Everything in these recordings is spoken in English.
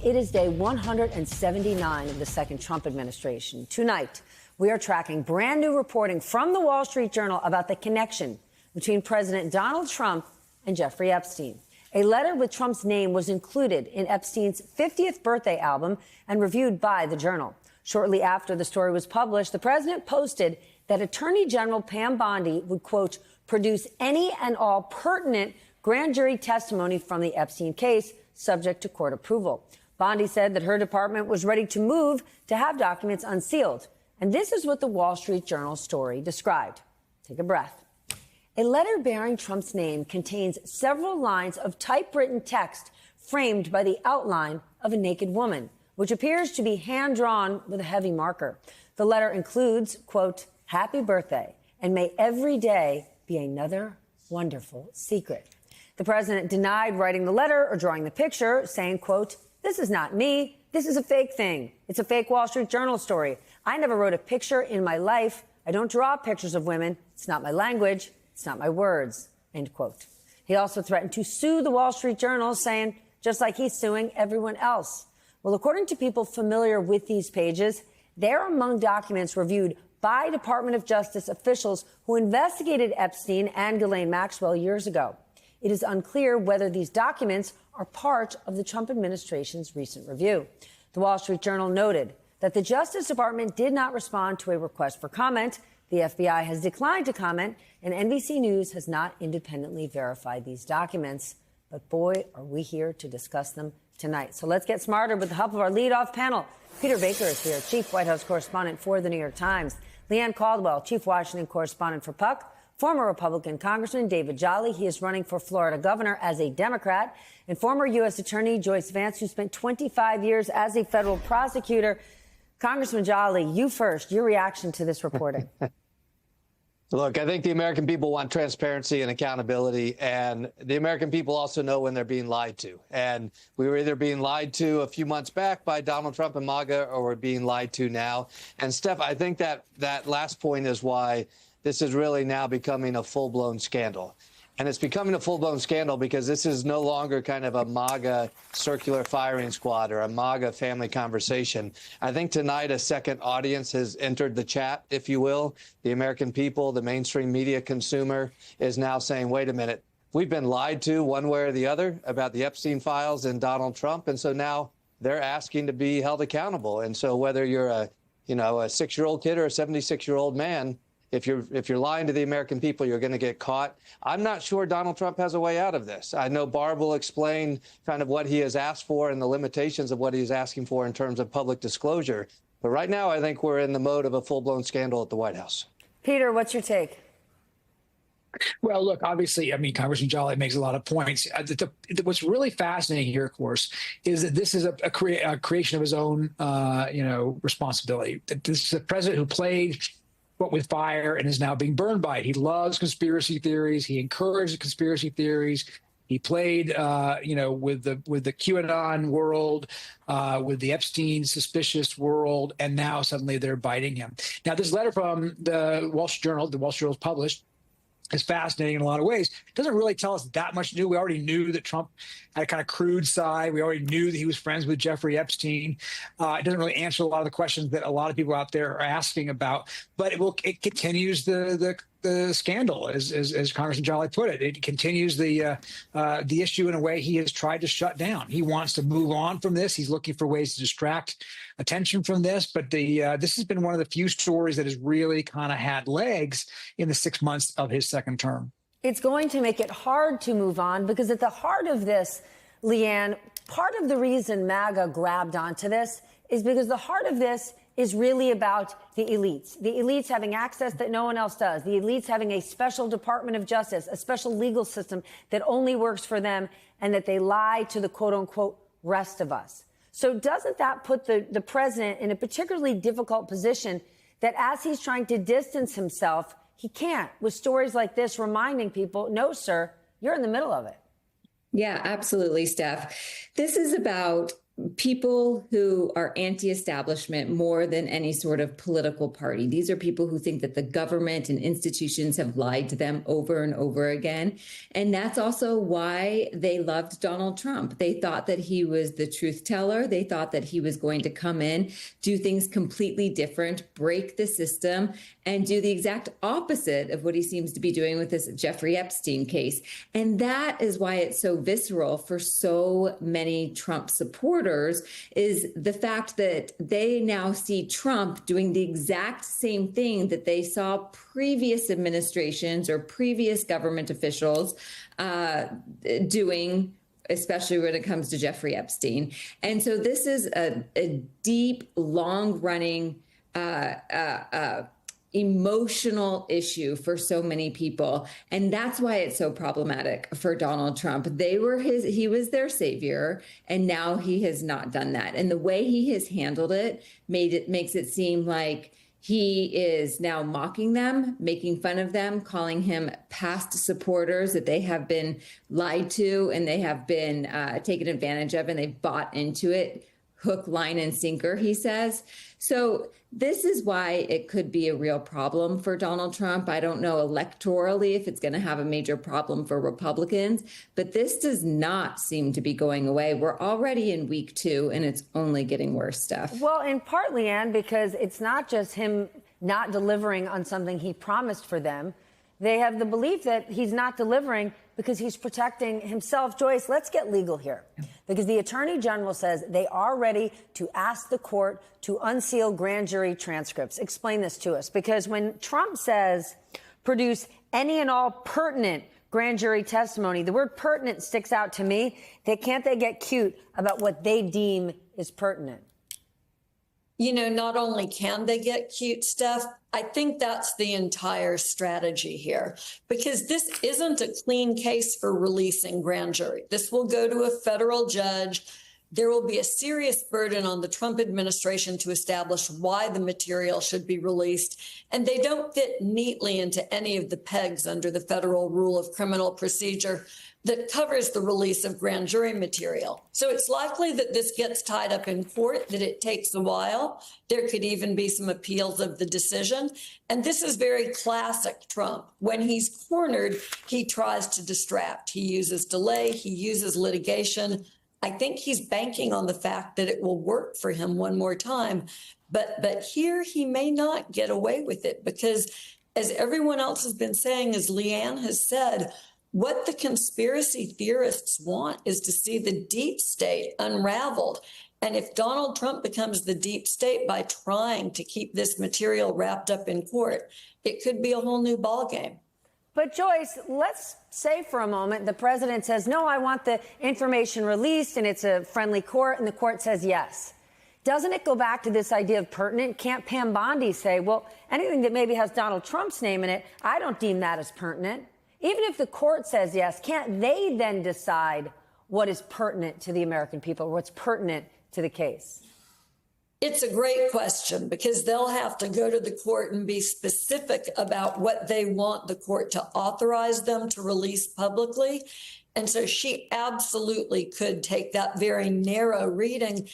it is day 179 of the second Trump administration. Tonight, we are tracking brand new reporting from the Wall Street Journal about the connection between President Donald Trump and Jeffrey Epstein. A letter with Trump's name was included in Epstein's 50th birthday album and reviewed by the Journal. Shortly after the story was published, the president posted that Attorney General Pam Bondi would, quote, produce any and all pertinent grand jury testimony from the Epstein case, subject to court approval. Bondi said that her department was ready to move to have documents unsealed. And this is what the Wall Street Journal story described. Take a breath. A letter bearing Trump's name contains several lines of typewritten text framed by the outline of a naked woman, which appears to be hand-drawn with a heavy marker. The letter includes, quote, happy birthday, and may every day be another wonderful secret. The president denied writing the letter or drawing the picture, saying, quote, this is not me. This is a fake thing. It's a fake Wall Street Journal story. I never wrote a picture in my life. I don't draw pictures of women. It's not my language. It's not my words, end quote. He also threatened to sue the Wall Street Journal, saying, just like he's suing everyone else. Well, according to people familiar with these pages, they're among documents reviewed by Department of Justice officials who investigated Epstein and Ghislaine Maxwell years ago. It is unclear whether these documents are part of the Trump administration's recent review. The Wall Street Journal noted that the Justice Department did not respond to a request for comment. The FBI has declined to comment, and NBC News has not independently verified these documents. But boy, are we here to discuss them tonight. So let's get smarter with the help of our leadoff panel. Peter Baker is here, Chief White House Correspondent for The New York Times. Leanne Caldwell, Chief Washington Correspondent for Puck. Former Republican Congressman David Jolly, he is running for Florida governor as a Democrat. And former U.S. Attorney Joyce Vance, who spent 25 years as a federal prosecutor. Congressman Jolly, you first, your reaction to this reporting. Look, I think the American people want transparency and accountability, and the American people also know when they're being lied to. And we were either being lied to a few months back by Donald Trump and MAGA, or we're being lied to now. And Steph, I think that last point is why this is really now becoming a full-blown scandal. And it's becoming a full-blown scandal because this is no longer kind of a MAGA circular firing squad or a MAGA family conversation. I think tonight a second audience has entered the chat, if you will. The American people, the mainstream media consumer is now saying, wait a minute, we've been lied to one way or the other about the Epstein files and Donald Trump. And so now they're asking to be held accountable. And so whether you're a 6-year-old kid or a 76-year-old man, if you're lying to the American people, you're going to get caught. I'm not sure Donald Trump has a way out of this. I know Barb will explain kind of what he has asked for and the limitations of what he's asking for in terms of public disclosure. But right now, I think we're in the mode of a full-blown scandal at the White House. Peter, what's your take? Well, look, obviously, I mean, Congressman Jolly makes a lot of points. What's really fascinating here, of course, is that this is a creation of his own, responsibility. This is a president who played with fire and is now being burned by it. He loves conspiracy theories. He encouraged conspiracy theories. He played, with the QAnon world, with the Epstein suspicious world, and now suddenly they're biting him. Now, this letter from the Wall Street Journal, published, is fascinating in a lot of ways. It doesn't really tell us that much new. We already knew that Trump had a kind of crude side. We already knew that he was friends with Jeffrey Epstein. It doesn't really answer a lot of the questions that a lot of people out there are asking about, but it continues the scandal, as Congressman Jolly put it. It continues the issue in a way he has tried to shut down. He wants to move on from this. He's looking for ways to distract attention from this. But this has been one of the few stories that has really kind of had legs in the 6 months of his second term. It's going to make it hard to move on because at the heart of this, Leanne, part of the reason MAGA grabbed onto this is because the heart of this is really about the elites. The elites having access that no one else does. The elites having a special Department of Justice, a special legal system that only works for them, and that they lie to the quote unquote rest of us. So doesn't that put the president in a particularly difficult position that as he's trying to distance himself, he can't, with stories like this reminding people, no, sir, you're in the middle of it. Yeah, absolutely, Steph. This is about people who are anti-establishment more than any sort of political party. These are people who think that the government and institutions have lied to them over and over again. And that's also why they loved Donald Trump. They thought that he was the truth teller. They thought that he was going to come in, do things completely different, break the system, and do the exact opposite of what he seems to be doing with this Jeffrey Epstein case. And that is why it's so visceral for so many Trump supporters, is the fact that they now see Trump doing the exact same thing that they saw previous administrations or previous government officials doing, especially when it comes to Jeffrey Epstein. And so this is a deep, long-running emotional issue for so many people. And that's why it's so problematic for Donald Trump. He was their savior, and now he has not done that. And the way he has handled it makes it seem like he is now mocking them, making fun of them, calling him past supporters that they have been lied to and they have been taken advantage of, and they've bought into it, hook, line, and sinker, he says. So this is why it could be a real problem for Donald Trump. I don't know electorally if it's going to have a major problem for Republicans, but this does not seem to be going away. We're already in week 2, and it's only getting worse, Steph. Well, and partly, Ann, because it's not just him not delivering on something he promised for them. They have the belief that he's not delivering because he's protecting himself. Joyce, let's get legal here, because the Attorney General says they are ready to ask the court to unseal grand jury transcripts. Explain this to us, because when Trump says produce any and all pertinent grand jury testimony, the word pertinent sticks out to me. Can't they get cute about what they deem is pertinent? You know, not only can they get cute, Steph, I think that's the entire strategy here, because this isn't a clean case for releasing grand jury. This will go to a federal judge. There will be a serious burden on the Trump administration to establish why the material should be released. And they don't fit neatly into any of the pegs under the federal rule of criminal procedure that covers the release of grand jury material. So it's likely that this gets tied up in court, that it takes a while. There could even be some appeals of the decision. And this is very classic Trump. When he's cornered, he tries to distract. He uses delay, he uses litigation. I think he's banking on the fact that it will work for him one more time. But here he may not get away with it, because as everyone else has been saying, as Leanne has said, what the conspiracy theorists want is to see the deep state unraveled. And if Donald Trump becomes the deep state by trying to keep this material wrapped up in court, it could be a whole new ballgame. But Joyce, let's say for a moment the president says, no, I want the information released, and it's a friendly court, and the court says yes. Doesn't it go back to this idea of pertinent? Can't Pam Bondi say, well, anything that maybe has Donald Trump's name in it, I don't deem that as pertinent? Even if the court says yes, can't they then decide what is pertinent to the American people, what's pertinent to the case? It's a great question, because they'll have to go to the court and be specific about what they want the court to authorize them to release publicly. And so she absolutely could take that very narrow reading.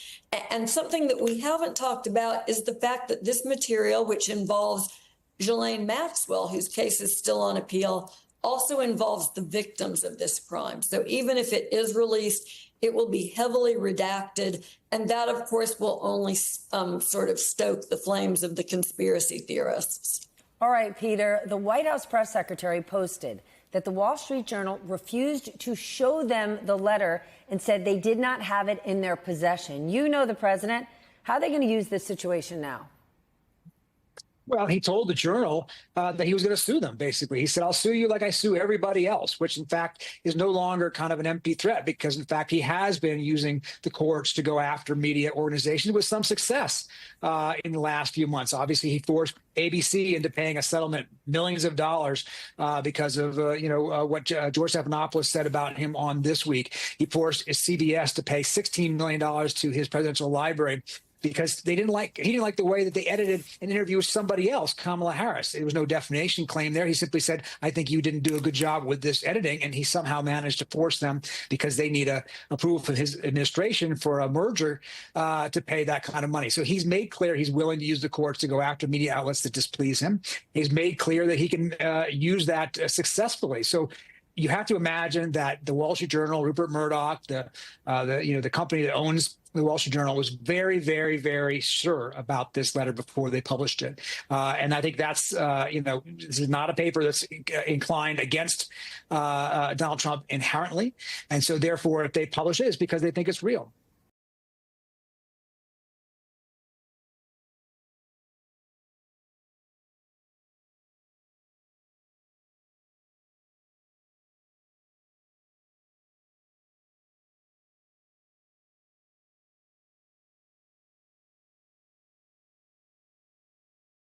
And something that we haven't talked about is the fact that this material, which involves Ghislaine Maxwell, whose case is still on appeal, also involves the victims of this crime. So even if it is released, it will be heavily redacted. And that, of course, will only sort of stoke the flames of the conspiracy theorists. All right, Peter, the White House press secretary posted that the Wall Street Journal refused to show them the letter and said they did not have it in their possession. You know the president. How are they going to use this situation now? Well, he told the Journal that he was going to sue them, basically. He said, I'll sue you like I sue everybody else, which, in fact, is no longer kind of an empty threat, because, in fact, he has been using the courts to go after media organizations with some success in the last few months. Obviously, he forced ABC into paying a settlement, millions of dollars, because of, what George Stephanopoulos said about him on This Week. He forced CBS to pay $16 million to his presidential library. because he didn't like the way that they edited an interview with somebody else, Kamala Harris. There was no defamation claim there. He simply said, I think you didn't do a good job with this editing. And he somehow managed to force them, because they need approval from his administration for a merger, to pay that kind of money. So he's made clear he's willing to use the courts to go after media outlets that displease him. He's made clear that he can use that successfully. So you have to imagine that the Wall Street Journal, Rupert Murdoch, the company that owns the Wall Street Journal, was very, very, very sure about this letter before they published it. And I think that's, this is not a paper that's inclined against Donald Trump inherently. And so therefore, if they publish it, it's because they think it's real.